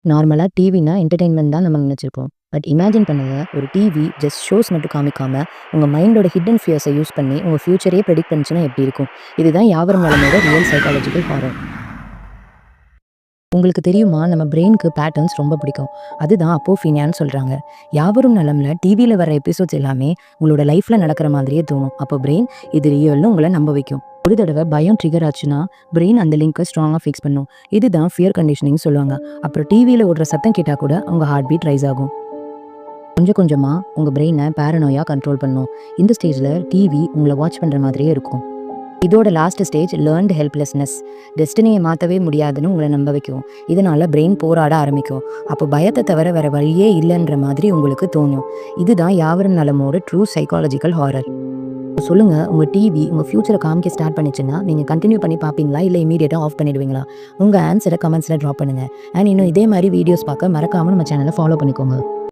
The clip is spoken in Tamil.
நார்மலா டிவினா என்டர்டெயின்மெண்ட் தான் நம்ம நினைச்சிருப்போம். பட் இமேஜின் பண்ணுங்க, ஒரு டிவி ஜஸ்ட் ஷோஸ் மட்டும் காமிக்காம, உங்க மைண்டோட ஹிட்டன் ஃபியர்ஸ யூஸ் பண்ணி உங்க ஃபியூச்சரையே பிரெடிக்ட் பண்ணுச்சுன்னா எப்படி இருக்கும்? இதுதான் யாவரும் நலமோட ரியல் சைக்காலஜிக்கல் ஹாரர். உங்களுக்கு தெரியுமா, நம்ம பிரெயினுக்கு பேட்டர்ன்ஸ் ரொம்ப பிடிக்கும். அதுதான் அப்போஃபீனியான்னு சொல்றாங்க. யாவரும் நலம்ல டிவியில வர எபிசோட்ஸ் எல்லாமே உங்களோட லைஃப்ல நடக்கிற மாதிரியே தோணும். அப்போ பிரெயின் இது ரியல்னு உங்களை நம்ப வைக்கும். ஒரு தடவை பயம் ட்ரிகர் ஆச்சுன்னா பிரெயின் அந்த லிங்கை ஸ்ட்ராங்காக ஃபிக்ஸ் பண்ணும். இதுதான் ஃபியர் கண்டிஷனிங் சொல்லுவாங்க. அப்புறம் டிவியில் ஓடுற சத்தம் கேட்டால் கூட உங்கள் ஹார்ட் பீட் ரைஸ் ஆகும். கொஞ்சம் கொஞ்சமாக உங்கள் பிரெயினை பேரனோயாக கண்ட்ரோல் பண்ணும். இந்த ஸ்டேஜில் டிவி உங்களை வாட்ச் பண்ணுற மாதிரியே இருக்கும். இதோட லாஸ்ட் ஸ்டேஜ் லேர்ன்டு ஹெல்ப்லெஸ்னஸ். டெஸ்டினியை மாற்றவே முடியாதுன்னு உங்களை நம்ப வைக்கும். இதனால பிரெயின் போராட ஆரம்பிக்கும். அப்போ பயத்தை தவிர வேற வழியே இல்லைன்ற மாதிரி உங்களுக்கு தோணும். இதுதான் யாவரும் நலமோட ட்ரூ சைக்காலஜிக்கல் ஹாரர். சொல்லுங்க, உங்க டிவி உங்க ஃபியூச்சரை காமிக்க ஸ்டார்ட் பண்ணிச்சுன்னா நீங்க கண்டினியூ பண்ணி பார்ப்பீங்களா, இல்லை இமீடியட்டாக ஆஃப் பண்ணிடுவீங்களா? உங்க ஆன்சரை கமெண்ட்ஸில் ட்ராப் பண்ணுங்க. அண்ட் இன்னும் இதே மாதிரி வீடியோஸ் பார்க்க மறக்காம நம்ம சேனலை ஃபாலோ பண்ணிக்கோங்க.